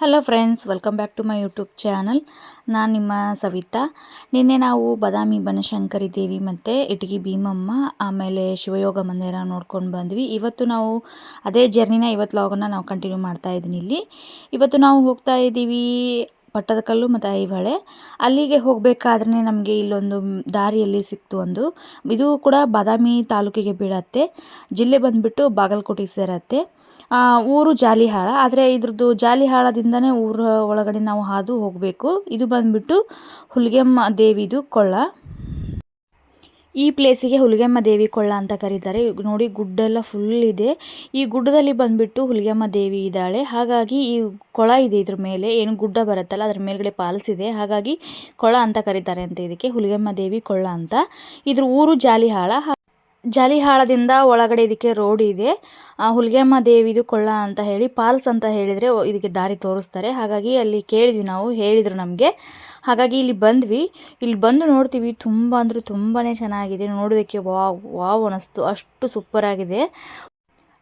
Hello friends, welcome back to my YouTube channel. ನಾನು ನಿಮ್ಮ ಸವಿತಾ. ನಿನ್ನೆ ನಾವು ಬಾದಾಮಿ ಬನಶಂಕರಿ ದೇವಿ ಮತ್ತು ಇಟಗಿ ಭೀಮಮ್ಮ ಆಮೇಲೆ ಶಿವಯೋಗ ಮಂದಿರ ನೋಡ್ಕೊಂಡು ಬಂದ್ವಿ. ಇವತ್ತು ನಾವು ಅದೇ ಜರ್ನಿನ ಇವತ್ತು ಲಾಗನ್ನು ನಾವು ಕಂಟಿನ್ಯೂ ಮಾಡ್ತಾ ಇದ್ದೀನಿ. ಇವತ್ತು ನಾವು ಹೋಗ್ತಾ ಇದ್ದೀವಿ ಪಟ್ಟದಕಲ್ಲು ಮತ್ತು ಐಹೊಳೆ. ಅಲ್ಲಿಗೆ ಹೋಗಬೇಕಾದ್ರೆ ನಮಗೆ ಇಲ್ಲೊಂದು ದಾರಿಯಲ್ಲಿ ಸಿಕ್ತು ಇದು ಕೂಡ ಬಾದಾಮಿ ತಾಲೂಕಿಗೆ ಬೀಳತ್ತೆ. ಜಿಲ್ಲೆ ಬಂದುಬಿಟ್ಟು ಬಾಗಲಕೋಟೆ ಸೇರತ್ತೆ. ಊರು ಜಾಲಿಹಾಳ. ಆದರೆ ಇದ್ರದ್ದು ಜಾಲಿಹಾಳದಿಂದನೇ ಊರ ಒಳಗಡೆ ನಾವು ಹಾದು ಹೋಗಬೇಕು. ಇದು ಬಂದುಬಿಟ್ಟು ಹುಲಿಗೆಮ್ಮ ದೇವಿದು ಕೊಳ್ಳ. ಈ ಪ್ಲೇಸಿಗೆ ಹುಲಿಗೆಮ್ಮ ದೇವಿ ಕೊಳ್ಳ ಅಂತ ಕರೀತಾರೆ. ನೋಡಿ, ಗುಡ್ಡ ಎಲ್ಲ ಫುಲ್ ಇದೆ. ಈ ಗುಡ್ಡದಲ್ಲಿ ಬಂದುಬಿಟ್ಟು ಹುಲಿಗೆಮ್ಮ ದೇವಿ ಇದ್ದಾಳೆ. ಹಾಗಾಗಿ ಈ ಕೊಳ ಇದೆ, ಇದ್ರ ಮೇಲೆ ಏನು ಗುಡ್ಡ ಬರುತ್ತಲ್ಲ ಅದ್ರ ಮೇಲ್ಗಡೆ ಪಾಲ್ಸ್ ಇದೆ. ಹಾಗಾಗಿ ಕೊಳ ಅಂತ ಕರೀತಾರೆ ಅಂತ ಇದಕ್ಕೆ, ಹುಲಿಗೆಮ್ಮ ದೇವಿ ಕೊಳ್ಳ ಅಂತ. ಇದ್ರ ಊರು ಜಾಲಿಹಾಳದಿಂದ ಒಳಗಡೆ ಇದಕ್ಕೆ ರೋಡ್ ಇದೆ. ಹುಲಿಗೆಮ್ಮ ದೇವಿದು ಕೊಳ್ಳ ಅಂತ ಹೇಳಿ, ಪಾಲ್ಸ್ ಅಂತ ಹೇಳಿದರೆ ಇದಕ್ಕೆ ದಾರಿ ತೋರಿಸ್ತಾರೆ. ಹಾಗಾಗಿ ಅಲ್ಲಿ ಕೇಳಿದ್ವಿ ನಾವು, ಹೇಳಿದರು ನಮಗೆ. ಹಾಗಾಗಿ ಇಲ್ಲಿ ಬಂದ್ವಿ. ಇಲ್ಲಿ ಬಂದು ನೋಡ್ತೀವಿ, ತುಂಬ ಅಂದರೆ ತುಂಬಾ ಚೆನ್ನಾಗಿದೆ. ನೋಡೋದಕ್ಕೆ ವಾವ್ ವಾವ್ ಅನ್ನಿಸ್ತು, ಅಷ್ಟು ಸೂಪರಾಗಿದೆ.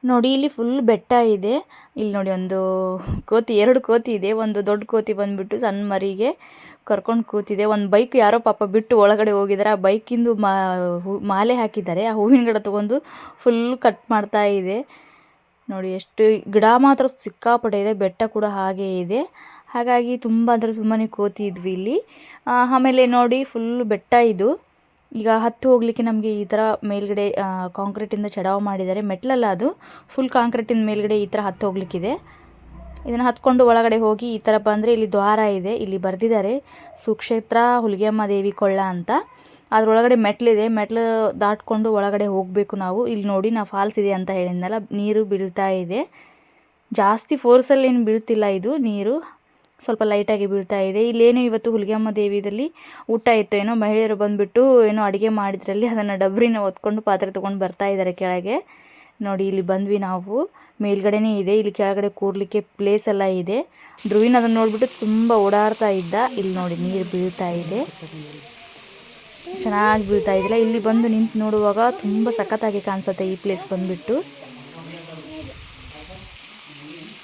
ನೋಡಿ, ಇಲ್ಲಿ ಫುಲ್ ಬೆಟ್ಟ ಇದೆ. ಇಲ್ಲಿ ನೋಡಿ, ಒಂದು ಕೋತಿ, 2 ಕೋತಿ ಇದೆ. ಒಂದು ದೊಡ್ಡ ಕೋತಿ ಬಂದುಬಿಟ್ಟು ಸಣ್ಣ ಮರಿಗೆ ಕರ್ಕೊಂಡು ಕೂತಿದೆ. ಒಂದು ಬೈಕ್ ಯಾರೋ ಪಾಪ ಬಿಟ್ಟು ಒಳಗಡೆ ಹೋಗಿದ್ದಾರೆ. ಆ ಬೈಕಿಂದು ಮಾಲೆ ಹಾಕಿದ್ದಾರೆ. ಆ ಹೂವಿನ ಗಿಡ ತೊಗೊಂಡು ಫುಲ್ ಕಟ್ ಮಾಡ್ತಾ ಇದೆ. ನೋಡಿ, ಎಷ್ಟು ಗಿಡ ಮಾತ್ರ ಸಿಕ್ಕಾಪಟ್ಟೆ ಇದೆ. ಬೆಟ್ಟ ಕೂಡ ಹಾಗೆ ಇದೆ. ಹಾಗಾಗಿ ತುಂಬ ಅಂದರೆ ತುಂಬಾ ಕೋತಿ ಇದ್ವಿ ಇಲ್ಲಿ. ಆಮೇಲೆ ನೋಡಿ, ಫುಲ್ ಬೆಟ್ಟ ಇದು. ಈಗ ಹತ್ತು ಹೋಗಲಿಕ್ಕೆ ನಮಗೆ ಈ ಥರ ಮೇಲ್ಗಡೆ ಕಾಂಕ್ರೀಟಿಂದ ಚಡಾವು ಮಾಡಿದ್ದಾರೆ. ಮೆಟ್ಲಲ್ಲ, ಅದು ಫುಲ್ ಕಾಂಕ್ರೀಟಿಂದ ಮೇಲ್ಗಡೆ ಈ ಥರ ಹತ್ತು ಹೋಗ್ಲಿಕ್ಕಿದೆ. ಇದನ್ನು ಹತ್ಕೊಂಡು ಒಳಗಡೆ ಹೋಗಿ ಈ ಥರ ಬಂದರೆ ಇಲ್ಲಿ ದ್ವಾರ ಇದೆ. ಇಲ್ಲಿ ಬರೆದಿದ್ದಾರೆ ಸುಕ್ಷೇತ್ರ ಹುಲಿಗೆಮ್ಮ ದೇವಿ ಕೊಳ್ಳ ಅಂತ. ಅದರೊಳಗಡೆ ಮೆಟ್ಲಿದೆ. ಮೆಟ್ಲು ದಾಟ್ಕೊಂಡು ಒಳಗಡೆ ಹೋಗಬೇಕು ನಾವು. ಇಲ್ಲಿ ನೋಡಿ, ನಾವು ಫಾಲ್ಸ್ ಇದೆ ಅಂತ ಹೇಳಿದ್ನಲ್ಲ, ನೀರು ಬೀಳ್ತಾ ಇದೆ. ಜಾಸ್ತಿ ಫೋರ್ಸಲ್ಲಿ ಏನು ಬೀಳ್ತಿಲ್ಲ, ಇದು ನೀರು ಸ್ವಲ್ಪ ಲೈಟಾಗಿ ಬೀಳ್ತಾ ಇದೆ. ಇಲ್ಲೇನು ಇವತ್ತು ಹುಲಿಗೆಮ್ಮ ದೇವಿದಲ್ಲಿ ಊಟ ಇತ್ತು ಏನೋ. ಮಹಿಳೆಯರು ಬಂದುಬಿಟ್ಟು ಏನೋ ಅಡುಗೆ ಮಾಡಿದ್ರಲ್ಲಿ ಅದನ್ನು ಡಬ್ರಿನ ಹೊತ್ಕೊಂಡು ಪಾತ್ರೆ ತೊಗೊಂಡು ಬರ್ತಾ ಇದ್ದಾರೆ ಕೆಳಗೆ. ನೋಡಿ, ಇಲ್ಲಿ ಬಂದ್ವಿ ನಾವು. ಮೇಲ್ಗಡೆನೇ ಇದೆ, ಇಲ್ಲಿ ಕೆಳಗಡೆ ಕೂರ್ಲಿಕ್ಕೆ ಪ್ಲೇಸ್ ಎಲ್ಲ ಇದೆ. ಧ್ರುವಿನ ಅದನ್ನು ನೋಡಿಬಿಟ್ಟು ತುಂಬ ಓಡಾಡ್ತಾ ಇದ್ದ. ಇಲ್ಲಿ ನೋಡಿ, ನೀರು ಬೀಳ್ತಾ ಇದೆ, ಚೆನ್ನಾಗಿ ಬೀಳ್ತಾ ಇದ್ದಿಲ್ಲ. ಇಲ್ಲಿ ಬಂದು ನಿಂತು ನೋಡುವಾಗ ತುಂಬ ಸಖತ್ತಾಗಿ ಕಾಣಿಸುತ್ತೆ ಈ ಪ್ಲೇಸ್ ಬಂದುಬಿಟ್ಟು.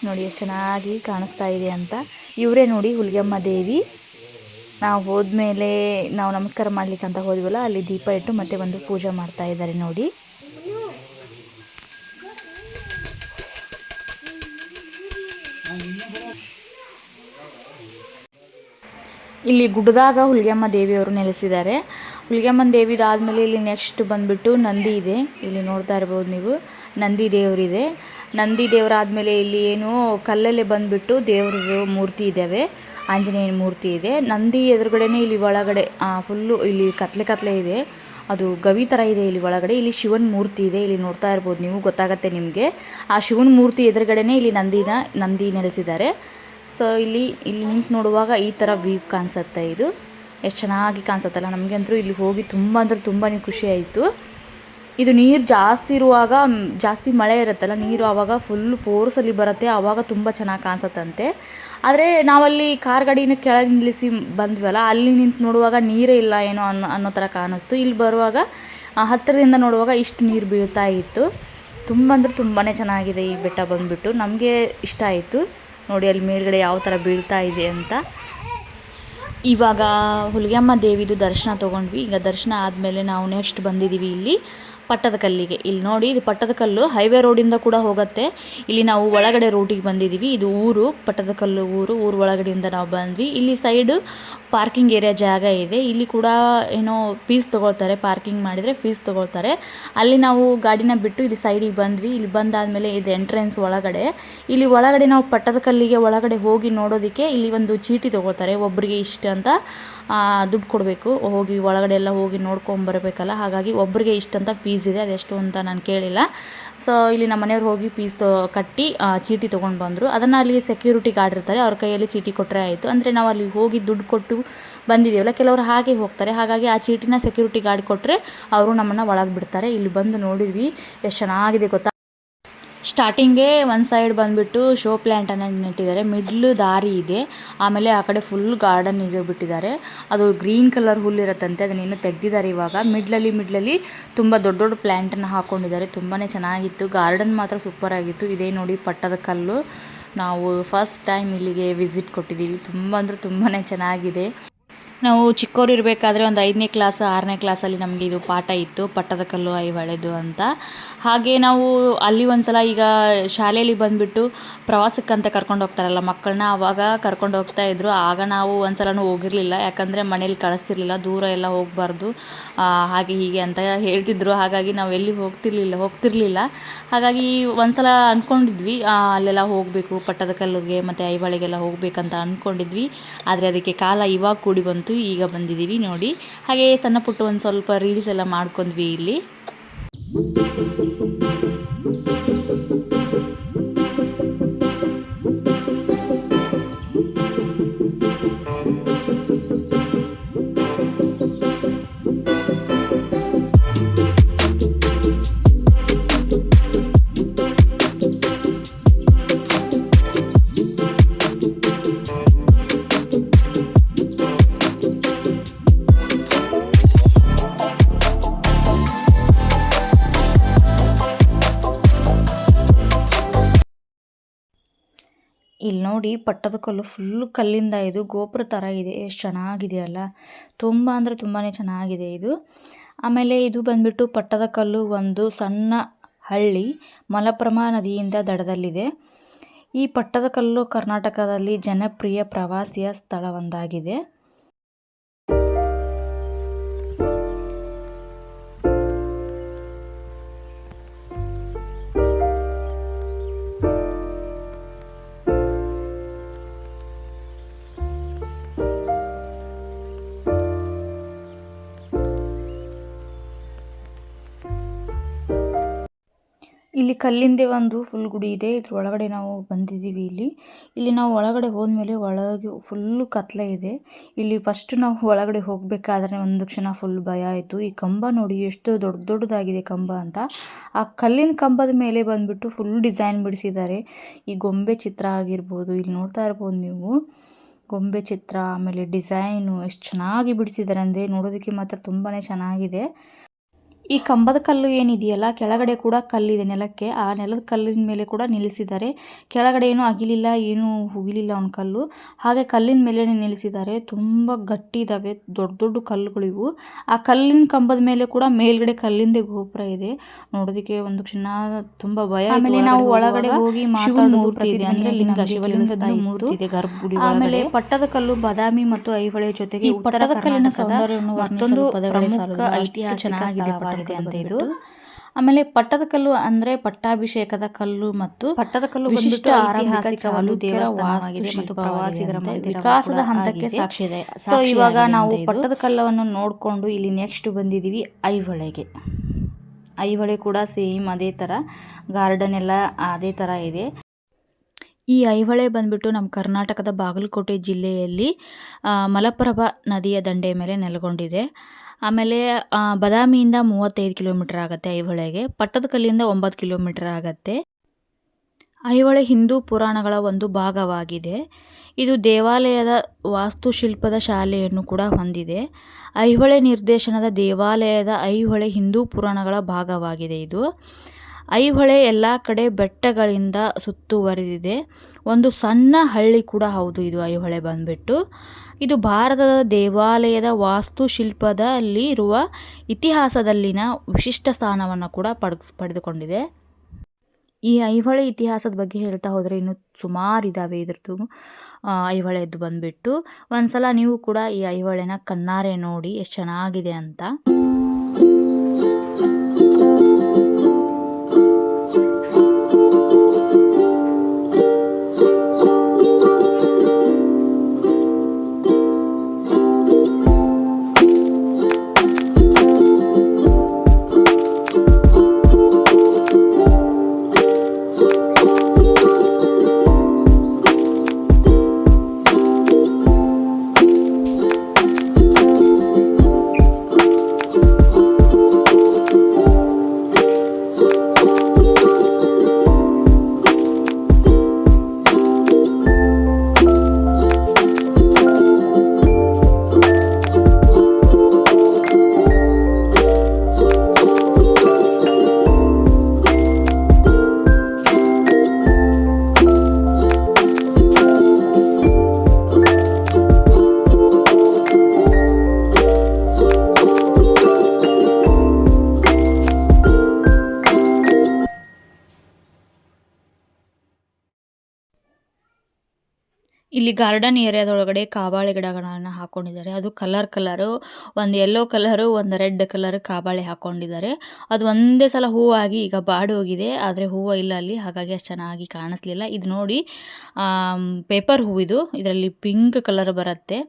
ನೋಡಿ, ಎಷ್ಟು ಚೆನ್ನಾಗಿ ಕಾಣಿಸ್ತಾ ಇದೆ ಅಂತ. ಇವರೇ ನೋಡಿ ಹುಲಿಗೆಮ್ಮ ದೇವಿ. ನಾವು ಹೋದ್ಮೇಲೆ ನಾವು ನಮಸ್ಕಾರ ಮಾಡ್ಲಿಕ್ಕೆ ಅಂತ ಹೋದ್ವಲ್ಲ, ಅಲ್ಲಿ ದೀಪ ಇಟ್ಟು ಮತ್ತೆ ಒಂದು ಪೂಜೆ ಮಾಡ್ತಾ ಇದ್ದಾರೆ ನೋಡಿ. ಇಲ್ಲಿ ಗುಡ್ಡದಾಗ ಹುಲಿಗೆಮ್ಮ ದೇವಿಯವರು ನೆಲೆಸಿದ್ದಾರೆ. ಹುಲಿಗೆಮ್ಮನ ದೇವಿದು ಆದಮೇಲೆ ಇಲ್ಲಿ ನೆಕ್ಸ್ಟ್ ಬಂದುಬಿಟ್ಟು ನಂದಿ ಇದೆ. ಇಲ್ಲಿ ನೋಡ್ತಾ ಇರ್ಬೋದು ನೀವು, ನಂದಿ ದೇವರಿದೆ. ನಂದಿ ದೇವರಾದಮೇಲೆ ಇಲ್ಲಿ ಏನು ಕಲ್ಲಲ್ಲೇ ಬಂದುಬಿಟ್ಟು ದೇವ್ರದ್ದು ಮೂರ್ತಿ ಇದ್ದಾವೆ. ಆಂಜನೇಯನ ಮೂರ್ತಿ ಇದೆ. ನಂದಿ ಎದುರುಗಡೆನೇ ಇಲ್ಲಿ ಒಳಗಡೆ ಫುಲ್ಲು ಇಲ್ಲಿ ಕತ್ಲೆ ಇದೆ. ಅದು ಗವಿ ಥರ ಇದೆ ಇಲ್ಲಿ ಒಳಗಡೆ. ಇಲ್ಲಿ ಶಿವನ ಮೂರ್ತಿ ಇದೆ. ಇಲ್ಲಿ ನೋಡ್ತಾ ಇರ್ಬೋದು ನೀವು, ಗೊತ್ತಾಗತ್ತೆ ನಿಮಗೆ. ಆ ಶಿವನ ಮೂರ್ತಿ ಎದುರುಗಡೆನೇ ಇಲ್ಲಿ ನಂದಿ ನೆಲೆಸಿದ್ದಾರೆ. ಸೊ ಇಲ್ಲಿ ನಿಂತು ನೋಡುವಾಗ ಈ ಥರ ವ್ಯೂ ಕಾಣಿಸುತ್ತೆ. ಇದು ಎಷ್ಟು ಚೆನ್ನಾಗಿ ಕಾಣಿಸುತ್ತಲ್ಲ. ನಮಗಂತೂ ಇಲ್ಲಿ ಹೋಗಿ ತುಂಬ ಅಂದರೆ ತುಂಬಾ ಖುಷಿ ಆಯಿತು. ಇದು ನೀರು ಜಾಸ್ತಿ ಇರುವಾಗ, ಜಾಸ್ತಿ ಮಳೆ ಇರುತ್ತಲ್ಲ, ನೀರು ಆವಾಗ ಫುಲ್ ಫೋರ್ಸಲ್ಲಿ ಬರುತ್ತೆ. ಆವಾಗ ತುಂಬ ಚೆನ್ನಾಗಿ ಕಾಣಿಸುತ್ತಂತೆ. ಆದರೆ ನಾವಲ್ಲಿ ಕಾರ್ ಗಾಡಿನ ಕೆಳಗೆ ನಿಲ್ಲಿಸಿ ಬಂದ್ವಲ್ಲ, ಅಲ್ಲಿ ನಿಂತು ನೋಡುವಾಗ ನೀರೇ ಇಲ್ಲ ಏನೋ ಅನ್ನೋ ಥರ ಕಾಣಿಸ್ತು. ಇಲ್ಲಿ ಬರುವಾಗ ಹತ್ತಿರದಿಂದ ನೋಡುವಾಗ ಇಷ್ಟು ನೀರು ಬೀಳ್ತಾ ಇತ್ತು. ತುಂಬ ಅಂದರೆ ತುಂಬಾ ಚೆನ್ನಾಗಿದೆ ಈ ಬೆಟ್ಟ ಬಂದುಬಿಟ್ಟು. ನಮಗೆ ಇಷ್ಟ ಆಯಿತು. ನೋಡಿ, ಅಲ್ಲಿ ಮೇಲ್ಗಡೆ ಯಾವ ಥರ ಬೀಳ್ತಾ ಇದೆ ಅಂತ. ಇವಾಗ ಹುಲಿಗೆಮ್ಮ ದೇವಿದು ದರ್ಶನ ತೊಗೊಂಡ್ವಿ. ಈಗ ದರ್ಶನ ಆದಮೇಲೆ ನಾವು ನೆಕ್ಸ್ಟ್ ಬಂದಿದ್ದೀವಿ ಇಲ್ಲಿ ಪಟ್ಟದಕಲ್ಲಿಗೆ. ಇಲ್ಲಿ ನೋಡಿ, ಇದು ಪಟ್ಟದಕಲ್ಲು ಹೈವೇ ರೋಡಿಂದ ಕೂಡ ಹೋಗುತ್ತೆ. ಇಲ್ಲಿ ನಾವು ಒಳಗಡೆ ರೋಟಿಗೆ ಬಂದಿದ್ದೀವಿ. ಇದು ಊರು, ಪಟ್ಟದಕಲ್ಲು ಊರು ಒಳಗಡೆಯಿಂದ ನಾವು ಬಂದ್ವಿ. ಇಲ್ಲಿ ಸೈಡು ಪಾರ್ಕಿಂಗ್ ಏರಿಯಾ ಜಾಗ ಇದೆ. ಇಲ್ಲಿ ಕೂಡ ಏನೋ ಫೀಸ್ ತೊಗೊಳ್ತಾರೆ, ಪಾರ್ಕಿಂಗ್ ಮಾಡಿದರೆ ಫೀಸ್ ತೊಗೊಳ್ತಾರೆ. ಅಲ್ಲಿ ನಾವು ಗಾಡಿನ ಬಿಟ್ಟು ಇಲ್ಲಿ ಸೈಡಿಗೆ ಬಂದ್ವಿ. ಇಲ್ಲಿ ಬಂದಾದಮೇಲೆ ಇದು ಎಂಟ್ರೆನ್ಸ್ ಒಳಗಡೆ. ಇಲ್ಲಿ ಒಳಗಡೆ ನಾವು ಪಟ್ಟದಕಲ್ಲಿಗೆ ಒಳಗಡೆ ಹೋಗಿ ನೋಡೋದಕ್ಕೆ ಇಲ್ಲಿ ಒಂದು ಚೀಟಿ ತೊಗೊಳ್ತಾರೆ. ಒಬ್ಬರಿಗೆ ಇಷ್ಟು ಅಂತ ದುಡ್ಡು ಕೊಡಬೇಕು. ಹೋಗಿ ಒಳಗಡೆ ಎಲ್ಲ ಹೋಗಿ ನೋಡ್ಕೊಂಬರ್ಬೇಕಲ್ಲ. ಹಾಗಾಗಿ ಒಬ್ಬರಿಗೆ ಇಷ್ಟಂತ ಫೀಸ್ ಇದೆ. ಅದೆಷ್ಟು ಅಂತ ನಾನು ಕೇಳಿಲ್ಲ. ಸೊ ಇಲ್ಲಿ ನಮ್ಮ ಮನೆಯವ್ರು ಹೋಗಿ ಫೀಸ್ ಕಟ್ಟಿ ಚೀಟಿ ತೊಗೊಂಡು ಬಂದರು. ಅದನ್ನು ಅಲ್ಲಿ ಸೆಕ್ಯೂರಿಟಿ ಗಾರ್ಡ್ ಇರ್ತಾರೆ, ಅವ್ರ ಕೈಯಲ್ಲಿ ಚೀಟಿ ಕೊಟ್ಟರೆ ಆಯಿತು. ಅಂದರೆ ನಾವು ಅಲ್ಲಿ ಹೋಗಿ ದುಡ್ಡು ಕೊಟ್ಟು ಬಂದಿದ್ದೀವಲ್ಲ, ಕೆಲವರು ಹಾಗೆ ಹೋಗ್ತಾರೆ. ಹಾಗಾಗಿ ಆ ಚೀಟಿನ ಸೆಕ್ಯೂರಿಟಿ ಗಾರ್ಡ್ ಕೊಟ್ಟರೆ ಅವರು ನಮ್ಮನ್ನು ಒಳಗೆ ಬಿಡ್ತಾರೆ. ಇಲ್ಲಿ ಬಂದು ನೋಡಿದ್ವಿ, ಎಷ್ಟು ಚೆನ್ನಾಗಿದೆ ಗೊತ್ತಾ. ಸ್ಟಾರ್ಟಿಂಗೇ ಒಂದು ಸೈಡ್ ಬಂದುಬಿಟ್ಟು ಶೋ ಪ್ಲ್ಯಾಂಟನ್ನು ನೆಟ್ಟಿದ್ದಾರೆ. ಮಿಡ್ಲು ದಾರಿ ಇದೆ. ಆಮೇಲೆ ಆ ಕಡೆ ಫುಲ್ ಗಾರ್ಡನ್ನಿಗೆ ಬಿಟ್ಟಿದ್ದಾರೆ. ಅದು ಗ್ರೀನ್ ಕಲರ್ ಹುಲ್ಲಿರುತ್ತಂತೆ, ಅದನ್ನೇನು ತೆಗೆದಿದ್ದಾರೆ ಇವಾಗ. ಮಿಡ್ಲಲ್ಲಿ ತುಂಬ ದೊಡ್ಡ ಪ್ಲ್ಯಾಂಟನ್ನು ಹಾಕ್ಕೊಂಡಿದ್ದಾರೆ. ತುಂಬಾ ಚೆನ್ನಾಗಿತ್ತು. ಗಾರ್ಡನ್ ಮಾತ್ರ ಸೂಪರಾಗಿತ್ತು. ಇದೇ ನೋಡಿ ಪಟ್ಟದಕಲ್ಲು. ನಾವು ಫಸ್ಟ್ ಟೈಮ್ ಇಲ್ಲಿಗೆ ವಿಸಿಟ್ ಕೊಟ್ಟಿದ್ದೀವಿ. ತುಂಬ ಅಂದರೆ ತುಂಬಾ ಚೆನ್ನಾಗಿದೆ. ನಾವು ಚಿಕ್ಕವರು ಇರಬೇಕಾದ್ರೆ ಒಂದು 5ನೇ ಕ್ಲಾಸ್ 6ನೇ ಕ್ಲಾಸಲ್ಲಿ ನಮಗೆ ಇದು ಪಾಠ ಇತ್ತು, ಪಟ್ಟದಕಲ್ಲು ಐಹೊಳೆದು ಅಂತ. ಹಾಗೆ ನಾವು ಅಲ್ಲಿ ಒಂದ್ಸಲ ಈಗ ಶಾಲೆಯಲ್ಲಿ ಬಂದುಬಿಟ್ಟು ಪ್ರವಾಸಕ್ಕಂತ ಕರ್ಕೊಂಡು ಹೋಗ್ತಾರಲ್ಲ ಮಕ್ಕಳನ್ನ, ಆವಾಗ ಕರ್ಕೊಂಡು ಹೋಗ್ತಾಯಿದ್ರು. ಆಗ ನಾವು ಒಂದ್ಸಲನೂ ಹೋಗಿರಲಿಲ್ಲ, ಯಾಕಂದರೆ ಮನೇಲಿ ಕಳಿಸ್ತಿರ್ಲಿಲ್ಲ, ದೂರ ಎಲ್ಲ ಹೋಗಬಾರ್ದು ಹಾಗೆ ಹೀಗೆ ಅಂತ ಹೇಳ್ತಿದ್ರು. ಹಾಗಾಗಿ ನಾವು ಎಲ್ಲಿ ಹೋಗ್ತಿರ್ಲಿಲ್ಲ. ಹಾಗಾಗಿ ಒಂದ್ಸಲ ಅಂದ್ಕೊಂಡಿದ್ವಿ ಅಲ್ಲೆಲ್ಲ ಹೋಗಬೇಕು, ಪಟ್ಟದಕಲ್ಲಿಗೆ ಮತ್ತು ಐಹೊಳೆಗೆಲ್ಲ ಹೋಗಬೇಕಂತ ಅಂದ್ಕೊಂಡಿದ್ವಿ. ಆದರೆ ಅದಕ್ಕೆ ಕಾಲ ಇವಾಗ ಕೂಡಿ ಬಂತು, ಈಗ ಬಂದಿದ್ದೀವಿ ನೋಡಿ. ಹಾಗೆ ಸಣ್ಣ ಪುಟ್ಟ ಒಂದು ಸ್ವಲ್ಪ ರೀಲ್ಸ್ ಎಲ್ಲ ಮಾಡ್ಕೊಂಡ್ವಿ ಇಲ್ಲಿ. ಇಲ್ಲಿ ನೋಡಿ ಪಟ್ಟದಕಲ್ಲು ಫುಲ್ಲು ಕಲ್ಲಿಂದ ಇದು ಗೋಪುರ ಥರ ಇದೆ. ಎಷ್ಟು ಚೆನ್ನಾಗಿದೆ ಅಲ್ಲ, ತುಂಬ ಅಂದರೆ ತುಂಬಾ ಚೆನ್ನಾಗಿದೆ ಇದು. ಆಮೇಲೆ ಇದು ಬಂದ್ಬಿಟ್ಟು ಪಟ್ಟದಕಲ್ಲು ಒಂದು ಸಣ್ಣ ಹಳ್ಳಿ, ಮಲಪ್ರಭಾ ನದಿಯಿಂದ ದಡದಲ್ಲಿದೆ. ಈ ಪಟ್ಟದಕಲ್ಲು ಕರ್ನಾಟಕದಲ್ಲಿ ಜನಪ್ರಿಯ ಪ್ರವಾಸಿಯ ಸ್ಥಳವೊಂದಾಗಿದೆ. ಇಲ್ಲಿ ಕಲ್ಲಿಂದೆ ಒಂದು ಫುಲ್ ಗುಡಿ ಇದೆ. ಇದ್ರ ಒಳಗಡೆ ನಾವು ಬಂದಿದ್ದೀವಿ. ಇಲ್ಲಿ ನಾವು ಒಳಗಡೆ ಹೋದ್ಮೇಲೆ ಒಳಗೆ ಫುಲ್ಲು ಕತ್ಲೆ ಇದೆ. ಇಲ್ಲಿ ಫಸ್ಟ್ ನಾವು ಒಳಗಡೆ ಹೋಗಬೇಕಾದ್ರೆ ಒಂದು ಕ್ಷಣ ಫುಲ್ ಭಯ ಆಯಿತು. ಈ ಕಂಬ ನೋಡಿ ಎಷ್ಟು ದೊಡ್ಡದಾಗಿದೆ ಕಂಬ ಅಂತ. ಆ ಕಲ್ಲಿನ ಕಂಬದ ಮೇಲೆ ಬಂದ್ಬಿಟ್ಟು ಫುಲ್ ಡಿಸೈನ್ ಬಿಡಿಸಿದ್ದಾರೆ. ಈ ಗೊಂಬೆ ಚಿತ್ರ ಆಗಿರ್ಬೋದು, ಇಲ್ಲಿ ನೋಡ್ತಾ ಇರ್ಬೋದು ನೀವು, ಗೊಂಬೆ ಚಿತ್ರ ಆಮೇಲೆ ಡಿಸೈನು ಎಷ್ಟು ಚೆನ್ನಾಗಿ ಬಿಡಿಸಿದ್ದಾರೆ ಅಂದರೆ ನೋಡೋದಕ್ಕೆ ಮಾತ್ರ ತುಂಬಾ ಚೆನ್ನಾಗಿದೆ. ಈ ಕಂಬದ ಕಲ್ಲು ಏನಿದೆಯಲ್ಲ, ಕೆಳಗಡೆ ಕೂಡ ಕಲ್ಲಿದೆ ನೆಲಕ್ಕೆ. ಆ ನೆಲದ ಕಲ್ಲಿನ ಮೇಲೆ ಕೂಡ ನಿಲ್ಲಿಸಿದ್ದಾರೆ. ಕೆಳಗಡೆ ಏನು ಅಗಿಲಿಲ್ಲ, ಏನು ಹುಗಿಲಿಲ್ಲ ಒಂದು ಕಲ್ಲು, ಹಾಗೆ ಕಲ್ಲಿನ ಮೇಲೆ ನಿಲ್ಲಿಸಿದ್ದಾರೆ. ತುಂಬ ಗಟ್ಟಿ ಇದ್ದಾವೆ, ದೊಡ್ಡ ದೊಡ್ಡ ಕಲ್ಲುಗಳಿವು. ಆ ಕಲ್ಲಿನ ಕಂಬದ ಮೇಲೆ ಕೂಡ ಮೇಲ್ಗಡೆ ಕಲ್ಲಿಂದ ಗೋಪುರ ಇದೆ. ನೋಡೋದಕ್ಕೆ ಒಂದು ಕ್ಷಣ ತುಂಬ ಭಯ. ಆಮೇಲೆ ನಾವು ಒಳಗಡೆ ಹೋಗಿ ಮೂರ್ತಿ ಇದೆ, ಅಂದ್ರೆ ಲಿಂಗ, ಶಿವಲಿಂಗದ ಮೂರ್ತಿ ಇದೆ ಗರ್ಭಗುಡಿ. ಆಮೇಲೆ ಪಟ್ಟದಕಲ್ಲು ಬಾದಾಮಿ ಮತ್ತು ಐಹೊಳೆ ಜೊತೆಗೆ ಪಟ್ಟದಕಲ್ಲಿನ ಸೌಂದರ್ಯವನ್ನು ಮತ್ತೊಂದು ಪ್ರಮುಖ ಐತಿಹಾಸಿಕ ಅಂತ ಇದು. ಆಮೇಲೆ ಪಟ್ಟದಕಲ್ಲು ಅಂದ್ರೆ ಪಟ್ಟಾಭಿಷೇಕದ ಕಲ್ಲು ಮತ್ತು ಪಟ್ಟದಕಲ್ಲು ವಿಶಿಷ್ಟ ಐತಿಹಾಸಿಕ ವಾಸ್ತುವಾಗಿದೆ ಮತ್ತು ಪ್ರವಾಸಿಗರ ವಿಕಾಸದ ಹಂತಕ್ಕೆ ಸಾಕ್ಷಿ ಇದೆ. ಸೊ ಇವಾಗ ನಾವು ಪಟ್ಟದಕಲ್ಲವನ್ನು ನೋಡಿಕೊಂಡು ಇಲ್ಲಿ ನೆಕ್ಸ್ಟ್ ಬಂದಿದ್ದೀವಿ ಐಹೊಳೆಗೆ. ಐಹೊಳೆ ಕೂಡ ಸೇಮ್ ಅದೇ ಥರ, ಗಾರ್ಡನ್ ಎಲ್ಲ ಅದೇ ಥರ ಇದೆ. ಈ ಐಹೊಳೆ ಬಂದ್ಬಿಟ್ಟು ನಮ್ಮ ಕರ್ನಾಟಕದ ಬಾಗಲಕೋಟೆ ಜಿಲ್ಲೆಯಲ್ಲಿ ಮಲಪ್ರಭಾ ನದಿಯ ದಂಡೆಯ ಮೇಲೆ ನೆಲೆಗೊಂಡಿದೆ. ಆಮೇಲೆ ಬಾದಾಮಿಯಿಂದ 35 ಕಿಲೋಮೀಟರ್ ಆಗುತ್ತೆ ಐಹೊಳೆಗೆ. ಪಟ್ಟದಕಲ್ಲಿಂದ 9 ಕಿಲೋಮೀಟರ್ ಆಗುತ್ತೆ. ಐಹೊಳೆ ಹಿಂದೂ ಪುರಾಣಗಳ ಒಂದು ಭಾಗವಾಗಿದೆ. ಇದು ದೇವಾಲಯದ ವಾಸ್ತುಶಿಲ್ಪದ ಶಾಲೆಯನ್ನು ಕೂಡ ಹೊಂದಿದೆ. ಐಹೊಳೆ ನಿರ್ದೇಶನದ ದೇವಾಲಯದ ಐಹೊಳೆ ಹಿಂದೂ ಪುರಾಣಗಳ ಭಾಗವಾಗಿದೆ ಇದು. ಐಹೊಳೆ ಎಲ್ಲ ಕಡೆ ಬೆಟ್ಟಗಳಿಂದ ಸುತ್ತುವರಿದಿದೆ. ಒಂದು ಸಣ್ಣ ಹಳ್ಳಿ ಕೂಡ ಹೌದು ಇದು ಐಹೊಳೆ ಬಂದ್ಬಿಟ್ಟು. ಇದು ಭಾರತದ ದೇವಾಲಯದ ವಾಸ್ತುಶಿಲ್ಪದಲ್ಲಿ ಇರುವ ಇತಿಹಾಸದಲ್ಲಿನ ವಿಶಿಷ್ಟ ಸ್ಥಾನವನ್ನು ಕೂಡ ಪಡೆದುಕೊಂಡಿದೆ. ಈ ಐಹೊಳೆ ಇತಿಹಾಸದ ಬಗ್ಗೆ ಹೇಳ್ತಾ ಹೋದರೆ ಇನ್ನೂ ಸುಮಾರು ಇದ್ದಾವೆ ಇದ್ರದ್ದು. ಐಹೊಳೆದ್ದು ಬಂದ್ಬಿಟ್ಟು ಒಂದ್ಸಲ ನೀವು ಕೂಡ ಈ ಐಹೊಳೆನ ಕಣ್ಣಾರೆ ನೋಡಿ ಎಷ್ಟು ಚೆನ್ನಾಗಿದೆ ಅಂತ. ಇಲ್ಲಿ ಗಾರ್ಡನ್ ಏರಿಯಾದೊಳಗಡೆ ಕಾಬಾಳೆ ಗಿಡಗಳನ್ನು ಹಾಕೊಂಡಿದ್ದಾರೆ. ಅದು ಕಲರು, ಒಂದು ಯೆಲ್ಲೋ ಕಲರು, ಒಂದು ರೆಡ್ ಕಲರ್ ಕಾಬಾಳೆ ಹಾಕೊಂಡಿದ್ದಾರೆ. ಅದು ಒಂದೇ ಸಲ ಹೂವಾಗಿ ಈಗ ಬಾಡೋಗಿದೆ. ಆದರೆ ಹೂವು ಇಲ್ಲ ಅಲ್ಲಿ, ಹಾಗಾಗಿ ಅಷ್ಟು ಚೆನ್ನಾಗಿ ಕಾಣಿಸ್ಲಿಲ್ಲ. ಇದು ನೋಡಿ ಪೇಪರ್ ಹೂವಿದು, ಇದರಲ್ಲಿ ಪಿಂಕ್ ಕಲರ್ ಬರುತ್ತೆ.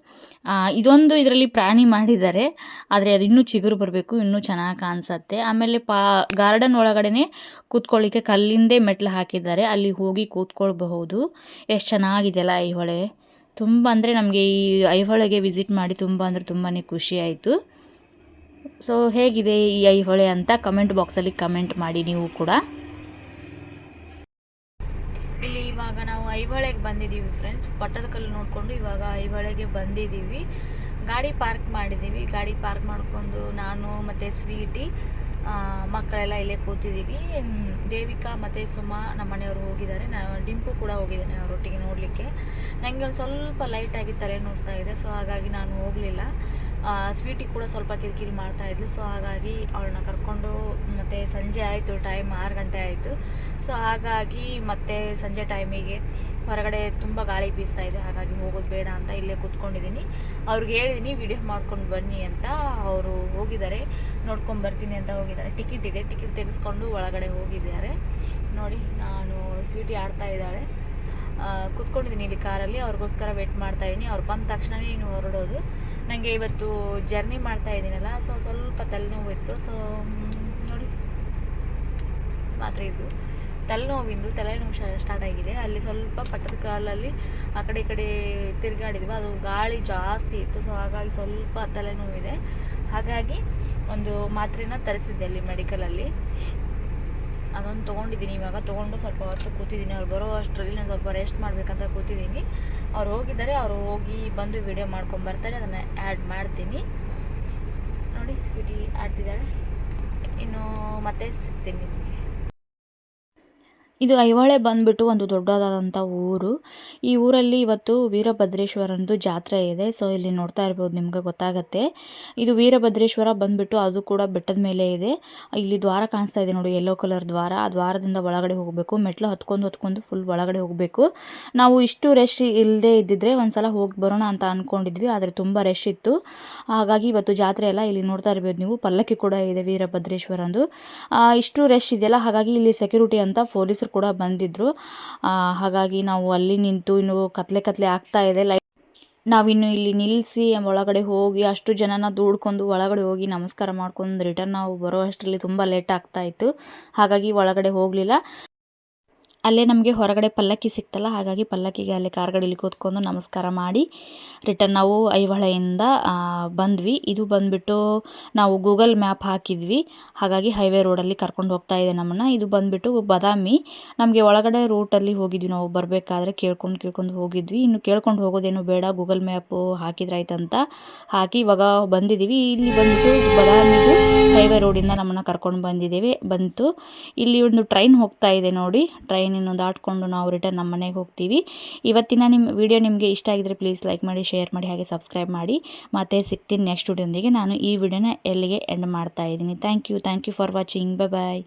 ಇದೊಂದು ಇದರಲ್ಲಿ ಪ್ರಾಣಿ ಮಾಡಿದ್ದಾರೆ, ಆದರೆ ಅದು ಇನ್ನೂ ಚಿಗುರು ಬರಬೇಕು, ಇನ್ನೂ ಚೆನ್ನಾಗಿ ಕಾಣಿಸುತ್ತೆ. ಆಮೇಲೆ ಗಾರ್ಡನ್ ಒಳಗಡೆನೆ ಕೂತ್ಕೊಳ್ಳಿಕ್ಕೆ ಕಲ್ಲಿಂದೇ ಮೆಟ್ಲು ಹಾಕಿದ್ದಾರೆ, ಅಲ್ಲಿ ಹೋಗಿ ಕೂತ್ಕೊಳ್ಬಹುದು. ಎಷ್ಟು ಚೆನ್ನಾಗಿದೆಯಲ್ಲ ಐಹೊಳೆ. ತುಂಬ ಅಂದರೆ ನಮಗೆ ಈ ಐಹೊಳೆಗೆ ವಿಸಿಟ್ ಮಾಡಿ ತುಂಬ ಅಂದರೆ ತುಂಬಾ ಖುಷಿ ಆಯಿತು. ಸೊ ಹೇಗಿದೆ ಈ ಐಹೊಳೆ ಅಂತ ಕಮೆಂಟ್ ಬಾಕ್ಸಲ್ಲಿ ಕಮೆಂಟ್ ಮಾಡಿ ನೀವು ಕೂಡ. ಇಲ್ಲಿ ಇವಾಗ ನಾವು ಐಹೊಳೆಗೆ ಬಂದಿದ್ದೀವಿ ಫ್ರೆಂಡ್ಸ್. ಪಟ್ಟದಕಲ್ಲು ನೋಡಿಕೊಂಡು ಇವಾಗ ಐಹೊಳೆಗೆ ಬಂದಿದ್ದೀವಿ. ಗಾಡಿ ಪಾರ್ಕ್ ಮಾಡಿದ್ದೀವಿ. ಗಾಡಿ ಪಾರ್ಕ್ ಮಾಡ್ಕೊಂಡು ನಾನು ಮತ್ತು ಸ್ವೀಟಿ ಮಕ್ಕಳೆಲ್ಲ ಇಲ್ಲೇ ಕೂತಿದ್ದೀವಿ. ದೇವಿಕಾ ಮತ್ತು ಸುಮಾ ನಮ್ಮ ಮನೆಯವರು ಹೋಗಿದ್ದಾರೆ. ಡಿಂಪು ಕೂಡ ಹೋಗಿದ್ದಾನೆ ಅವರೊಟ್ಟಿಗೆ ನೋಡಲಿಕ್ಕೆ. ನನಗೆ ಒಂದು ಸ್ವಲ್ಪ ಲೈಟಾಗಿ ತಲೆ ನೋಸ್ತಾ ಇದೆ, ಸೊ ಹಾಗಾಗಿ ನಾನು ಹೋಗಲಿಲ್ಲ. ಸ್ವೀಟಿ ಕೂಡ ಸ್ವಲ್ಪ ಕಿರಿಕಿರಿ ಮಾಡ್ತಾಯಿದ್ಲು, ಸೊ ಹಾಗಾಗಿ ಅವಳನ್ನ ಕರ್ಕೊಂಡು ಮತ್ತು ಸಂಜೆ ಆಯಿತು, ಟೈಮ್ 6 ಗಂಟೆ ಆಯಿತು. ಸೊ ಹಾಗಾಗಿ ಮತ್ತೆ ಸಂಜೆ ಟೈಮಿಗೆ ಹೊರಗಡೆ ತುಂಬ ಗಾಳಿ ಬೀಸ್ತಾ ಇದೆ, ಹಾಗಾಗಿ ಹೋಗೋದು ಬೇಡ ಅಂತ ಇಲ್ಲೇ ಕೂತ್ಕೊಂಡಿದ್ದೀನಿ. ಅವ್ರಿಗೆ ಹೇಳಿದ್ದೀನಿ ವಿಡಿಯೋ ಮಾಡ್ಕೊಂಡು ಬನ್ನಿ ಅಂತ. ಅವರು ಹೋಗಿದ್ದಾರೆ, ನೋಡ್ಕೊಂಡು ಬರ್ತೀನಿ ಅಂತ ಹೋಗಿದ್ದಾರೆ. ಟಿಕೆಟ್ ಇದೆ, ಟಿಕೆಟ್ ತೆಗೆಸ್ಕೊಂಡು ಒಳಗಡೆ ಹೋಗಿದ್ದಾರೆ. ನೋಡಿ, ನಾನು ಸ್ವೀಟಿ ಆಡ್ತಾ ಇದ್ದಾಳೆ. ಕೂತ್ಕೊಂಡಿದ್ದೀನಿ ಇಲ್ಲಿ ಕಾರಲ್ಲಿ, ಅವ್ರಿಗೋಸ್ಕರ ವೇಟ್ ಮಾಡ್ತಾಯಿದ್ದೀನಿ. ಅವ್ರು ಬಂದ ತಕ್ಷಣವೇ ನೀನು ಹೊರಡೋದು. ನನಗೆ ಇವತ್ತು ಜರ್ನಿ ಮಾಡ್ತಾ ಇದ್ದೀನಲ್ಲ, ಸೊ ಸ್ವಲ್ಪ ತಲೆನೋವು ಇತ್ತು. ಸೊ ನೋಡಿ ಮಾತ್ರ ಇದು ತಲೆನೋವು ಸ್ಟಾರ್ಟ್ ಆಗಿದೆ. ಅಲ್ಲಿ ಸ್ವಲ್ಪ ಪಟ್ಟದ ಕಾಲಲ್ಲಿ ಆ ಕಡೆ ಈ ಕಡೆ ತಿರುಗಾಡಿದ್ವಿ, ಅದು ಗಾಳಿ ಜಾಸ್ತಿ ಇತ್ತು. ಸೊ ಹಾಗಾಗಿ ಸ್ವಲ್ಪ ತಲೆನೋವಿದೆ. ಹಾಗಾಗಿ ಒಂದು ಮಾತ್ರೆನ ತರಿಸಿದ್ದೆ ಅಲ್ಲಿ ಮೆಡಿಕಲಲ್ಲಿ, ಅದೊಂದು ತೊಗೊಂಡಿದ್ದೀನಿ. ಇವಾಗ ತೊಗೊಂಡು ಸ್ವಲ್ಪ ಹೊತ್ತು ಕೂತಿದ್ದೀನಿ. ಅವ್ರು ಬರೋ ಅಷ್ಟರಲ್ಲಿ ನಾನು ಸ್ವಲ್ಪ ರೆಸ್ಟ್ ಮಾಡಬೇಕಂತ ಕೂತಿದ್ದೀನಿ. ಅವ್ರು ಹೋಗಿದ್ದಾರೆ, ಅವರು ಹೋಗಿ ಬಂದು ವಿಡಿಯೋ ಮಾಡ್ಕೊಂಬರ್ತಾರೆ, ಅದನ್ನು ಆ್ಯಡ್ ಮಾಡ್ತೀನಿ. ನೋಡಿ, ಸ್ವೀಟಿ ಆಡ್ತಿದ್ದಾಳೆ. ಇನ್ನು ಮತ್ತೆ ಸಿಗ್ತೀನಿ ನಿಮಗೆ. ಇದು ಐಹೊಳೆ ಬಂದುಬಿಟ್ಟು ಒಂದು ದೊಡ್ಡದಾದಂಥ ಊರು. ಈ ಊರಲ್ಲಿ ಇವತ್ತು ವೀರಭದ್ರೇಶ್ವರಂದು ಜಾತ್ರೆ ಇದೆ. ಸೊ ಇಲ್ಲಿ ನೋಡ್ತಾ ಇರ್ಬೋದು, ನಿಮ್ಗೆ ಗೊತ್ತಾಗತ್ತೆ. ಇದು ವೀರಭದ್ರೇಶ್ವರ ಬಂದುಬಿಟ್ಟು ಅದು ಕೂಡ ಬೆಟ್ಟದ ಮೇಲೆ ಇದೆ. ಇಲ್ಲಿ ದ್ವಾರ ಕಾಣಿಸ್ತಾ ಇದೆ ನೋಡಿ, ಯೆಲ್ಲೋ ಕಲರ್ ದ್ವಾರ. ಆ ದ್ವಾರದಿಂದ ಒಳಗಡೆ ಹೋಗಬೇಕು, ಮೆಟ್ಲು ಹತ್ಕೊಂಡು ಫುಲ್ ಒಳಗಡೆ ಹೋಗಬೇಕು. ನಾವು ಇಷ್ಟು ರಶ್ ಇಲ್ಲದೆ ಇದ್ದಿದ್ರೆ ಒಂದ್ಸಲ ಹೋಗಿ ಬರೋಣ ಅಂತ ಅಂದ್ಕೊಂಡಿದ್ವಿ, ಆದರೆ ತುಂಬ ರಶ್ ಇತ್ತು. ಹಾಗಾಗಿ ಇವತ್ತು ಜಾತ್ರೆ ಎಲ್ಲ ಇಲ್ಲಿ ನೋಡ್ತಾ ಇರ್ಬೋದು ನೀವು. ಪಲ್ಲಕ್ಕಿ ಕೂಡ ಇದೆ ವೀರಭದ್ರೇಶ್ವರಂದು. ಇಷ್ಟು ರಶ್ ಇದೆಯಲ್ಲ, ಹಾಗಾಗಿ ಇಲ್ಲಿ ಸೆಕ್ಯೂರಿಟಿ ಅಂತ ಪೊಲೀಸರು ಕೂಡ ಬಂದಿದ್ದರು. ಹಾಗಾಗಿ ನಾವು ಅಲ್ಲಿ ನಿಂತು, ಇನ್ನು ಕತ್ಲೆ ಆಗ್ತಾ ಇದೆ, ನಾವಿನ್ನು ಇಲ್ಲಿ ನಿಲ್ಲಿಸಿ ಒಳಗಡೆ ಹೋಗಿ ಅಷ್ಟು ಜನನ ದೂಡ್ಕೊಂಡು ಒಳಗಡೆ ಹೋಗಿ ನಮಸ್ಕಾರ ಮಾಡ್ಕೊಂಡು ರಿಟರ್ನ್ ನಾವು ಬರೋ ಅಷ್ಟರಲ್ಲಿ ತುಂಬ ಲೇಟ್ ಆಗ್ತಾ ಇತ್ತು. ಹಾಗಾಗಿ ಒಳಗಡೆ ಹೋಗಲಿಲ್ಲ. ಅಲ್ಲೇ ನಮಗೆ ಹೊರಗಡೆ ಪಲ್ಲಕ್ಕಿ ಸಿಕ್ತಲ್ಲ, ಹಾಗಾಗಿ ಪಲ್ಲಕ್ಕಿಗೆ ಅಲ್ಲೇ ಕಾರ್ಗಡಿಲಿ ಕೂತ್ಕೊಂಡು ನಮಸ್ಕಾರ ಮಾಡಿ ರಿಟರ್ನ್ ನಾವು ಐಹೊಳೆಯಿಂದ ಬಂದ್ವಿ. ಇದು ಬಂದುಬಿಟ್ಟು ನಾವು ಗೂಗಲ್ ಮ್ಯಾಪ್ ಹಾಕಿದ್ವಿ, ಹಾಗಾಗಿ ಹೈವೇ ರೋಡಲ್ಲಿ ಕರ್ಕೊಂಡು ಹೋಗ್ತಾ ಇದೆ ನಮ್ಮನ್ನು. ಇದು ಬಂದುಬಿಟ್ಟು ಬಾದಾಮಿ. ನಮಗೆ ಒಳಗಡೆ ರೂಟಲ್ಲಿ ಹೋಗಿದ್ವಿ ನಾವು ಬರಬೇಕಾದ್ರೆ, ಕೇಳ್ಕೊಂಡು ಹೋಗಿದ್ವಿ. ಇನ್ನು ಕೇಳ್ಕೊಂಡು ಹೋಗೋದೇನು ಬೇಡ, ಗೂಗಲ್ ಮ್ಯಾಪು ಹಾಕಿದ್ರಾಯ್ತಂತ ಹಾಕಿ ಇವಾಗ ಬಂದಿದ್ದೀವಿ. ಇಲ್ಲಿ ಬಂದುಬಿಟ್ಟು ಬಾದಾಮಿದು ಹೈವೇ ರೋಡಿಂದ ನಮ್ಮನ್ನು ಕರ್ಕೊಂಡು ಬಂತು. ಇಲ್ಲಿ ಒಂದು ಟ್ರೈನ್ ಹೋಗ್ತಾ ಇದೆ ನೋಡಿ, ಟ್ರೈನ್ ಇನ್ನು ದಾಟ್ಕೊಂಡು ನಾವು ರಿಟರ್ನ್ ನಮ್ಮ ಮನೆಗೆ ಹೋಗ್ತೀವಿ. ಇವತ್ತಿನ ವಿಡಿಯೋ ನಿಮಗೆ ಇಷ್ಟ ಆಗಿದ್ರೆ ಪ್ಲೀಸ್ ಲೈಕ್ ಮಾಡಿ, ಶೇರ್ ಮಾಡಿ, ಹಾಗೆ ಸಬ್ಸ್ಕ್ರೈಬ್ ಮಾಡಿ. ಮತ್ತೆ ಸಿಗ್ತೀನಿ ನೆಕ್ಸ್ಟ್ ವಿಡಿಯೋದೊಂದಿಗೆ. ನಾನು ಈ ವಿಡಿಯೋನ ಎಲ್ಲಿಗೆ ಎಂಡ್ ಮಾಡ್ತಾ ಇದ್ದೀನಿ. Thank you for watching. Bye.